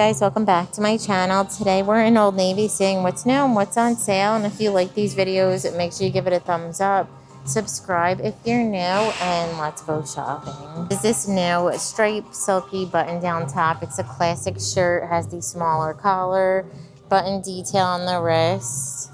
Guys, welcome back to my channel. Today we're in Old Navy seeing what's new and what's on sale, and if you like these videos, make sure you give it a thumbs up, subscribe if you're new, and let's go shopping. Is this new striped silky button down top? It's a classic shirt, has the smaller collar, button detail on the wrist,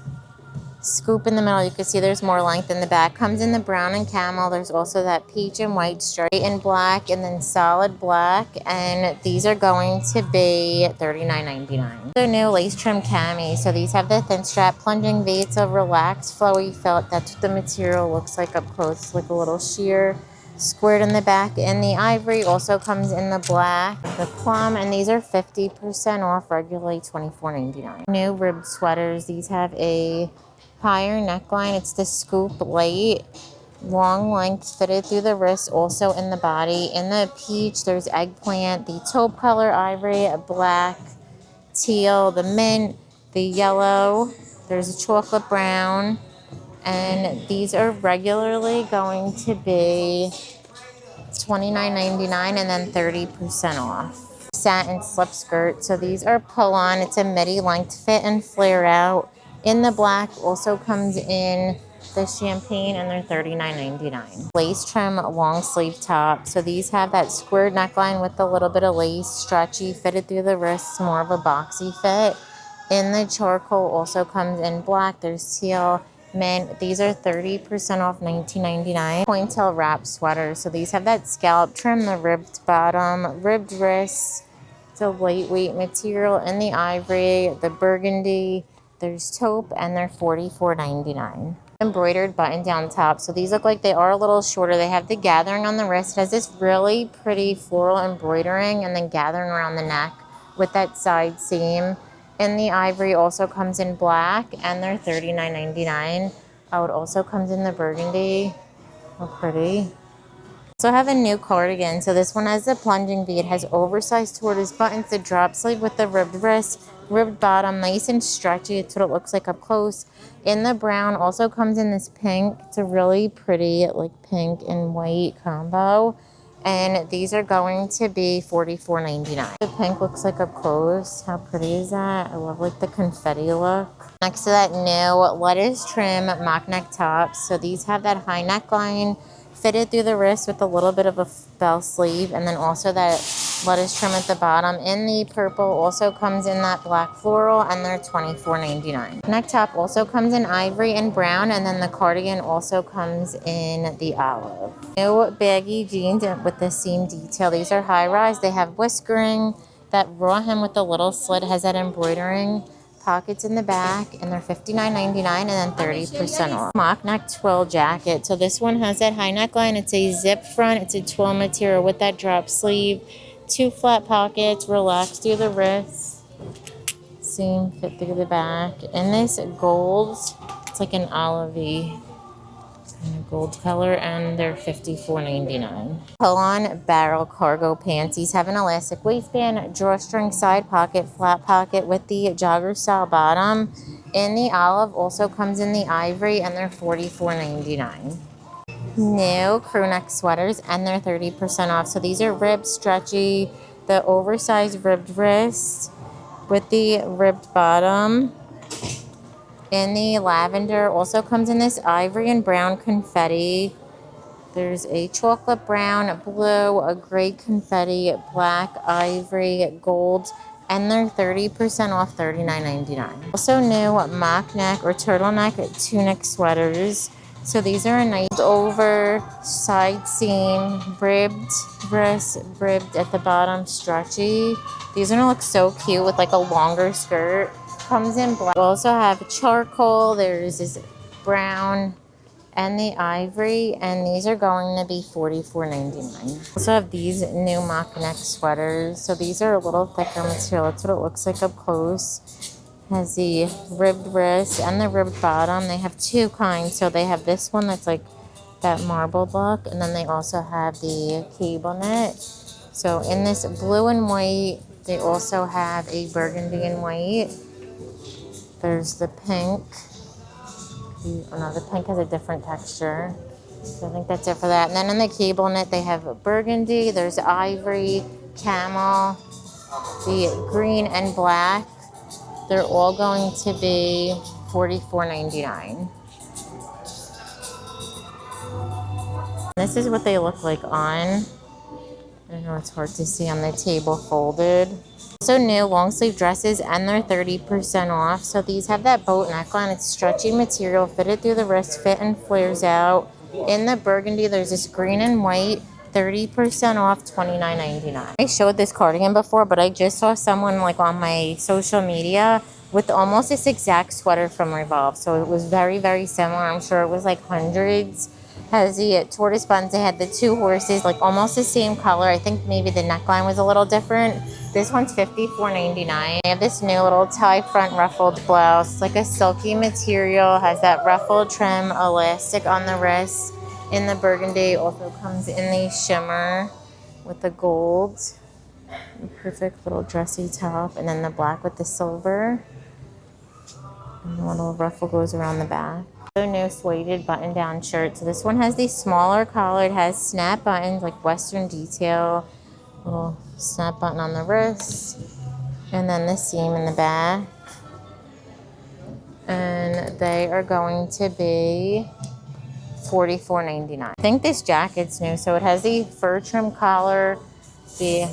scoop in the middle. You can see there's more length in the back. Comes in the brown and camel. There's also that peach and white stripe and black, and then solid black, and these are going to be $39.99. They're new lace trim cami. So these have the thin strap plunging V. It's a relaxed flowy felt. That's what the material looks like up close. It's like a little sheer squared in the back, and the ivory also comes in the black, the plum, and these are 50% off, regularly $24.99. New ribbed sweaters. These have a higher neckline. It's the scoop light, long length, fitted through the wrist, also in the body. In the peach, there's eggplant, the taupe color, ivory, black, teal, the mint, the yellow. There's a chocolate brown, and these are regularly going to be $29.99 and then 30% off. Satin slip skirt. So these are pull on. It's a midi length fit and flare out. In the black, also comes in the champagne, and they're $39.99. Lace trim long sleeve top. So these have that squared neckline with a little bit of lace, stretchy, fitted through the wrists, more of a boxy fit. In the charcoal, also comes in black. There's teal, mint. These are 30% off, $19.99. Pointail wrap sweaters. So these have that scallop trim, the ribbed bottom, ribbed wrists. It's a lightweight material in the ivory, the burgundy. There's taupe, and they're $44.99. Embroidered button down top. So these look like they are a little shorter. They have the gathering on the wrist. It has this really pretty floral embroidering and then gathering around the neck with that side seam. And the ivory also comes in black, and they're $39.99. Oh, it also comes in the burgundy. How pretty. Also have a new cardigan. So this one has the plunging V. It has oversized tortoise buttons, the drop sleeve with the ribbed wrist, ribbed bottom, nice and stretchy. It's what it looks like up close. In the brown, also comes in this pink. It's a really pretty like pink and white combo. And these are going to be $44.99. The pink looks like up close. How pretty is that? I love like the confetti look. Next to that, new lettuce trim mock neck tops. So these have that high neckline, fitted through the wrist with a little bit of a bell sleeve, and then also that lettuce trim at the bottom. In the purple, also comes in that black floral, and they're $24.99. Neck top also comes in ivory and brown, and then the cardigan also comes in the olive. New baggy jeans with the seam detail. These are high rise. They have whiskering. That raw hem with the little slit has that embroidering. Pockets in the back, and they're $59.99 and then 30% off. Mock neck twill jacket. So this one has that high neckline. It's a zip front. It's a twill material with that drop sleeve. 2 flat pockets, relax through the wrists. Seam fit through the back. And this gold, it's like an olivey kind of gold color, and they're $54.99. Pull-on barrel cargo pants. These have an elastic waistband, drawstring side pocket, flat pocket with the jogger style bottom. In the olive, also comes in the ivory, and they're $44.99. New crew neck sweaters, and they're 30% off. So these are ribbed, stretchy, the oversized ribbed wrist with the ribbed bottom. In the lavender, also comes in this ivory and brown confetti. There's a chocolate brown, blue, a gray confetti, black, ivory, gold, and they're 30% off, $39.99. Also new mock neck or turtleneck tunic sweaters. So these are a nice over side seam, ribbed wrist, ribbed at the bottom, stretchy. These are gonna look so cute with like a longer skirt. Comes in black. We also have charcoal. There's this brown and the ivory, and these are going to be $44.99. Also have these new mock neck sweaters. So these are a little thicker material. That's what it looks like up close. Has the ribbed wrist and the ribbed bottom. They have 2 kinds. So they have this one that's like that marbled look, and then they also have the cable knit. So in this blue and white, they also have a burgundy and white. There's the pink. No, the pink has a different texture. So I think that's it for that. And then in the cable knit, they have burgundy. There's ivory, camel, the green and black, they're all going to be $44.99. This is what they look like on. I know it's hard to see on the table folded. Also new long sleeve dresses, and they're 30% off. So these have that boat neckline. It's stretchy material, fitted through the wrist, fit and flares out. In the burgundy, there's this green and white, 30% off, $29.99. I showed this cardigan before, but I just saw someone like on my social media with almost this exact sweater from Revolve. So it was very, very similar. I'm sure it was like hundreds. Has the tortoise buttons. They had the two horses, like almost the same color. I think maybe the neckline was a little different. This one's $54.99. They have this new little tie front ruffled blouse, like a silky material, has that ruffled trim, elastic on the wrist. In the burgundy, also comes in the shimmer with the gold. Perfect little dressy top, and then the black with the silver. And the little ruffle goes around the back. New suede button down shirt. So this one has the smaller collar. It has snap buttons, like Western detail. Little snap button on the wrist. And then the seam in the back. And they are going to be $44.99. I think this jacket's new. So it has the fur trim collar, the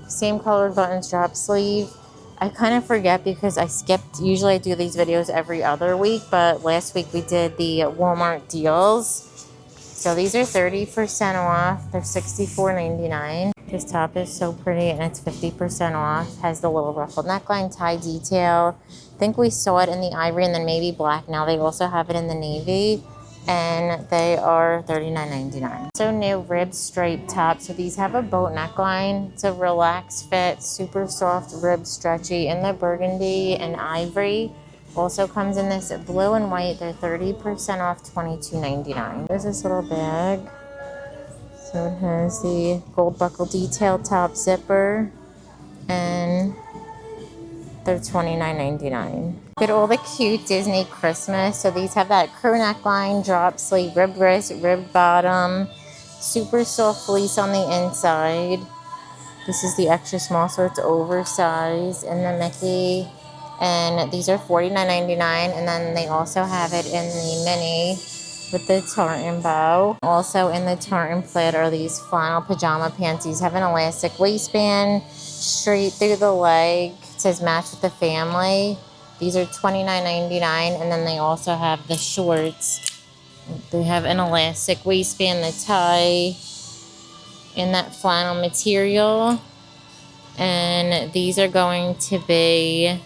same colored buttons, drop sleeve. I kind of forget because I skipped. Usually I do these videos every other week, but last week we did the Walmart deals. So these are 30% off. They're $64.99. This top is so pretty, and it's 50% off. Has the little ruffled neckline, tie detail. I think we saw it in the ivory and then maybe black. Now they also have it in the navy, and they are $39.99. So new rib stripe top. So these have a boat neckline. It's a relaxed fit, super soft, rib stretchy in the burgundy and ivory. Also comes in this blue and white. They're 30% off, $22.99. There's this little bag. So it has the gold buckle detail top zipper, and they're $29.99. Look at all the cute Disney Christmas. So these have that crew neckline, drop sleeve, ribbed wrist, ribbed bottom, super soft fleece on the inside. This is the extra small, so it's oversized in the Mickey. And these are $49.99. And then they also have it in the mini with the tartan bow. Also in the tartan plaid are these flannel pajama pants. These have an elastic waistband, straight through the leg. It says match with the family. These are $29.99, and then they also have the shorts. They have an elastic waistband, the tie in that flannel material, and these are going to be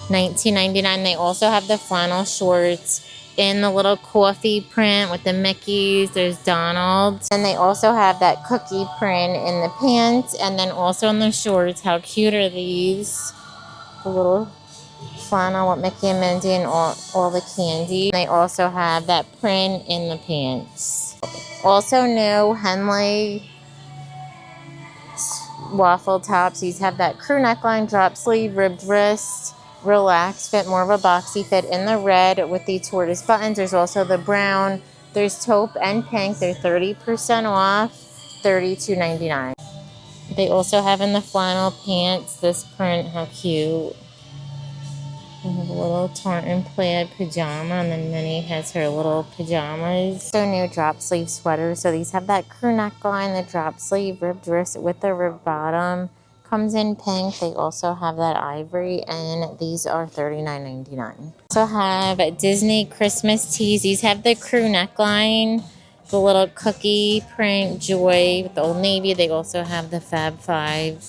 $19.99. They also have the flannel shorts in the little coffee print with the Mickeys. There's Donald. And they also have that cookie print in the pants, and then also in the shorts. How cute are these? The little flannel with Mickey and Mindy and all the candy. They also have that print in the pants. Also new Henley waffle tops. These have that crew neckline, drop sleeve, ribbed wrist, relaxed fit, more of a boxy fit in the red with the tortoise buttons. There's also the brown. There's taupe and pink. They're 30% off, $32.99. They also have in the flannel pants this print. How cute. They have a little tartan plaid pajama, and then Minnie has her little pajamas. So new drop sleeve sweaters. So these have that crew neckline, the drop sleeve, ribbed wrist with the ribbed bottom. Comes in pink. They also have that ivory, and these are $39.99. Also have Disney Christmas tees. These have the crew neckline, the little cookie print joy with the Old Navy. They also have the Fab Five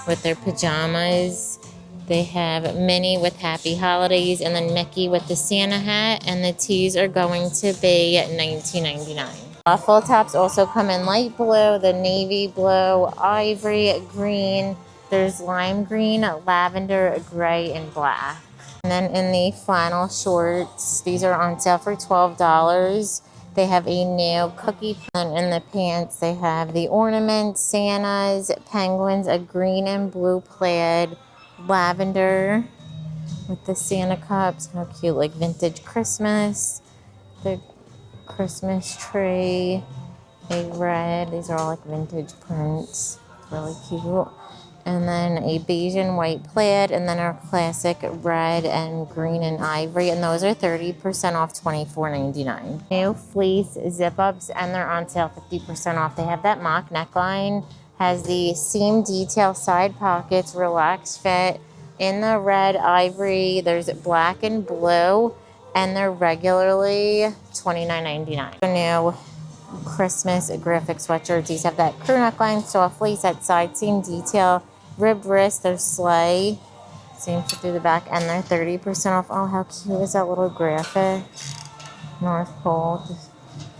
with their pajamas. They have Minnie with Happy Holidays, and then Mickey with the Santa hat, and the tees are going to be $19.99. Waffle tops also come in light blue, the navy blue, ivory, green. There's lime green, lavender, gray, and black. And then in the flannel shorts, these are on sale for $12. They have a new cookie print. In the pants, they have the ornaments, Santas, penguins, a green and blue plaid, lavender with the Santa cups. How cute, like vintage Christmas. The Christmas tree. a red. These are all like vintage prints. Really cute. And then a beige and white plaid, and then our classic red and green and ivory, and those are 30% off, $24.99. New fleece zip-ups, and they're on sale 50% off. They have that mock neckline, has the seam detail, side pockets, relaxed fit, in the red, ivory, there's black and blue, and they're regularly $29.99. New Christmas graphic sweatshirts. These have that crew neckline, soft fleece, that side seam detail, ribbed wrist, they're sleigh, seam fit through the back, and they're 30% off. Oh, how cute is that little graphic? North Pole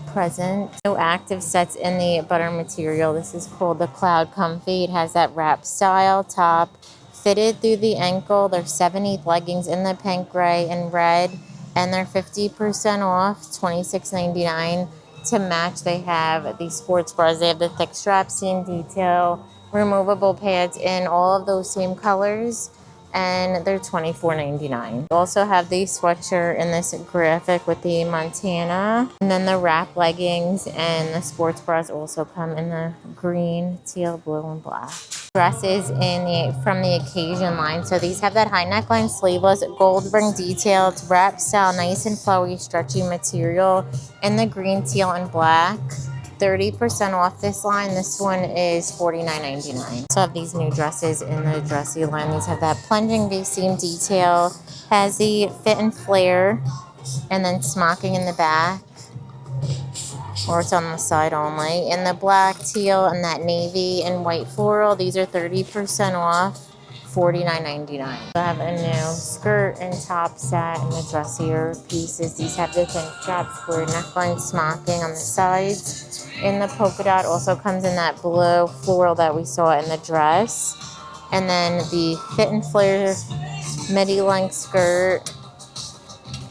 present. No active sets in the butter material. This is called the Cloud Comfy. It has that wrap style top, fitted through the ankle. They're 7/8 leggings in the pink, gray, and red, and they're 50% off, $26.99. To match, they have these sports bras. They have the thick strap, seam detail, removable pads in all of those same colors, and they're $24.99. We also have the sweatshirt in this graphic with the Montana, and then the wrap leggings and the sports bras also come in the green, teal, blue, and black. Dresses from the occasion line. So these have that high neckline, sleeveless, gold ring detail. It's wrap style, nice and flowy, stretchy material in the green, teal, and black. 30% off this line. This one is $49.99. So I have these new dresses in the dressy line. These have that plunging V seam detail, has the fit and flare, and then smocking in the back, or it's on the side only. In the black, teal, and that navy and white floral, these are 30% off, $49.99. I have a new skirt and top set in the dressier pieces. These have the thin strap, square neckline, smocking on the sides. In the polka dot, also comes in that blue floral that we saw in the dress. And then the fit and flare midi length skirt.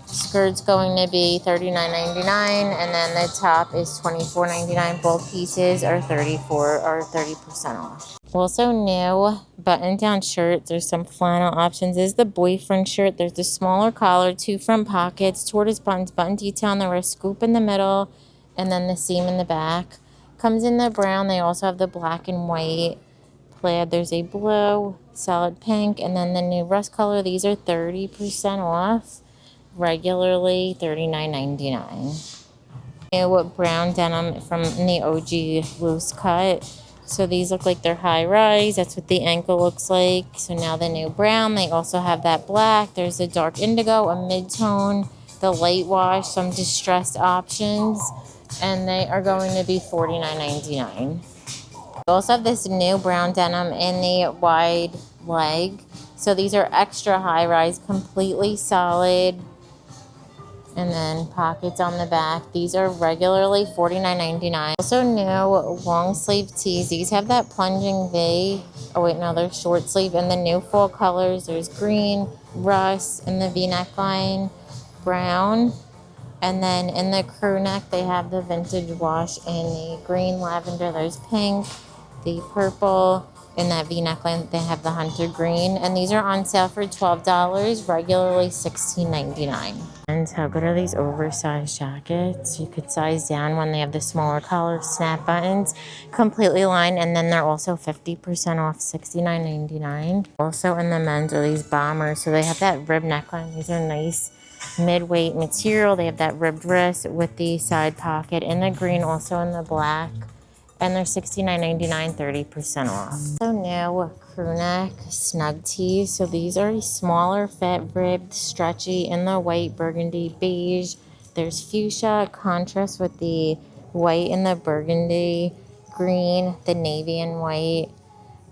Skirt's going to be $39.99, and then the top is $24.99. Both pieces are 30% off. Also new button-down shirts. There's some flannel options. This is the boyfriend shirt. There's the smaller collar, 2 front pockets, tortoise buttons, button detail on the wrist, scoop in the middle, and then the seam in the back. Comes in the brown. They also have the black and white plaid. There's a blue, solid pink, and then the new rust color. These are 30% off, regularly $39.99. New brown denim from the OG loose cut. So these look like they're high rise. That's what the ankle looks like. So now the new brown. They also have that black. There's a dark indigo, a mid-tone, the light wash, some distressed options, and they are going to be $49.99. We also have this new brown denim in the wide leg. So these are extra high rise, completely solid, and then pockets on the back. These are regularly $49.99. Also new long sleeve tees. These have that plunging V. Oh wait, no, they're short sleeve. And the new fall colors, there's green, rust, and the V neckline, brown. And then in the crew neck, they have the vintage wash in the green, lavender. There's pink, the purple. In that V neckline, they have the hunter green. And these are on sale for $12, regularly $16.99. And how good are these oversized jackets? You could size down when they have the smaller collar, snap buttons, completely lined. And then they're also 50% off, $69.99. Also in the men's are these bombers. So they have that rib neckline. These are nice mid-weight material. They have that ribbed wrist with the side pocket in the green, also in the black. And they're $69.99, 30% off. So new crew neck snug tees. So these are a smaller fit, ribbed, stretchy in the white, burgundy, beige. There's fuchsia, contrast with the white and the burgundy, green, the navy and white.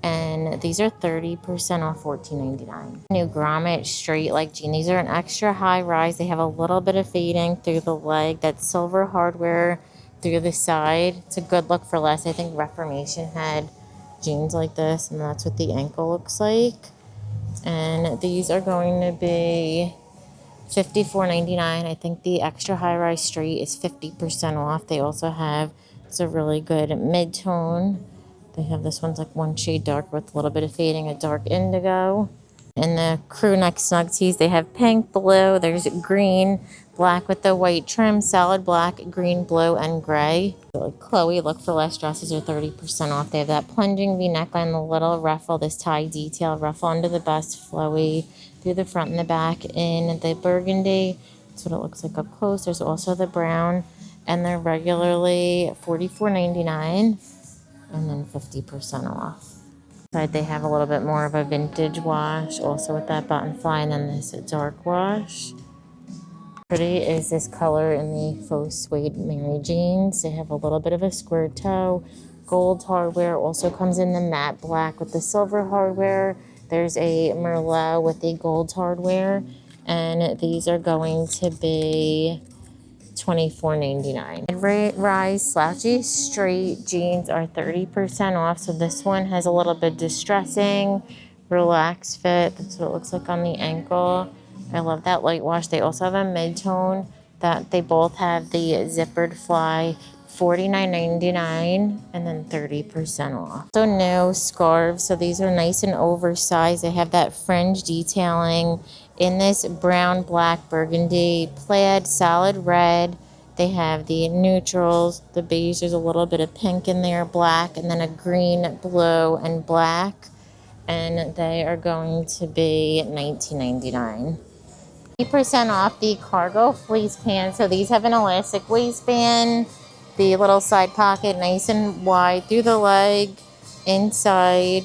And these are 30% off, $14.99. New grommet straight leg jean. These are an extra high rise. They have a little bit of fading through the leg. That's silver hardware through the side. It's a good look for less. I think Reformation had jeans like this, and that's what the ankle looks like. And these are going to be $54.99. I think the extra high rise straight is 50% off. They also have, it's a really good mid-tone. They have this one's like one shade dark with a little bit of fading, a dark indigo. In the crew neck snug tees, they have pink, blue, there's green, black with the white trim, solid black, green, blue, and gray. Chloe, look for less dresses are 30% off. They have that plunging V neckline, the little ruffle, this tie detail, ruffle under the bust, flowy through the front and the back in the burgundy. That's what it looks like up close. There's also the brown, and they're regularly $44.99 and then 50% off. They have a little bit more of a vintage wash, also with that button fly, and then this dark wash. Pretty is this color in the faux suede Mary jeans. They have a little bit of a square toe. Gold hardware also comes in the matte black with the silver hardware. There's a Merlot with the gold hardware, and these are going to be $24.99. Mid-rise slouchy straight jeans are 30% off. So this one has a little bit distressing, relaxed fit. That's what it looks like on the ankle. I love that light wash. They also have a mid-tone that they both have the zippered fly, $49.99 and then 30% off. So no scarves. So these are nice and oversized. They have that fringe detailing in this brown, black, burgundy, plaid, solid red. They have the neutrals, the beige, there's a little bit of pink in there, black, and then a green, blue, and black. And they are going to be $19.99. 50% off the cargo fleece pants. So these have an elastic waistband, the little side pocket nice and wide through the leg. Inside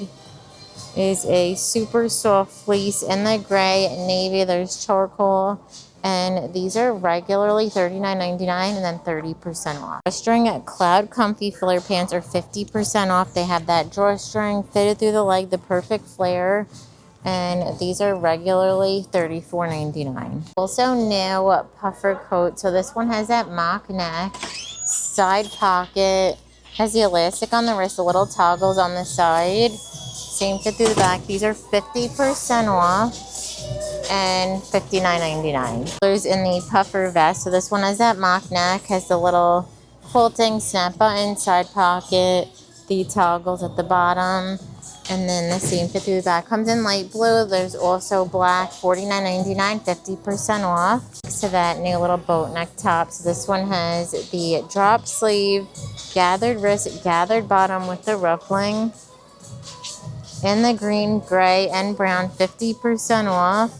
is a super soft fleece in the gray, navy, there's charcoal, and these are regularly $39.99 and then 30% off. Drawstring Cloud Comfy Flare Pants are 50% off. They have that drawstring fitted through the leg, the perfect flare, and these are regularly $34.99. Also new puffer coat. So this one has that mock neck, side pocket, has the elastic on the wrist, the little toggles on the side. Same fit through the back. These are 50% off and $59.99. There's in the puffer vest. So this one has that mock neck, has the little quilting snap button, side pocket, the toggles at the bottom, and then the same fit through the back. Comes in light blue. There's also black, $49.99, 50% off. So that new little boat neck top. So this one has the drop sleeve, gathered wrist, gathered bottom with the ruffling. In the green, gray, and brown, 50% off,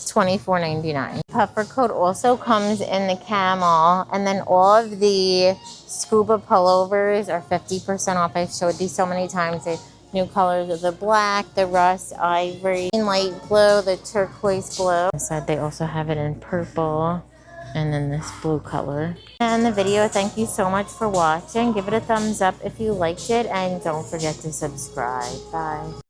$24.99. Puffer coat also comes in the camel, and then all of the scuba pullovers are 50% off. I've showed these so many times. The new colors of the black, the rust, ivory, light blue, the turquoise blue. They also have it in purple, and then this blue color. And the video, thank you so much for watching. Give it a thumbs up if you liked it, and don't forget to subscribe. Bye.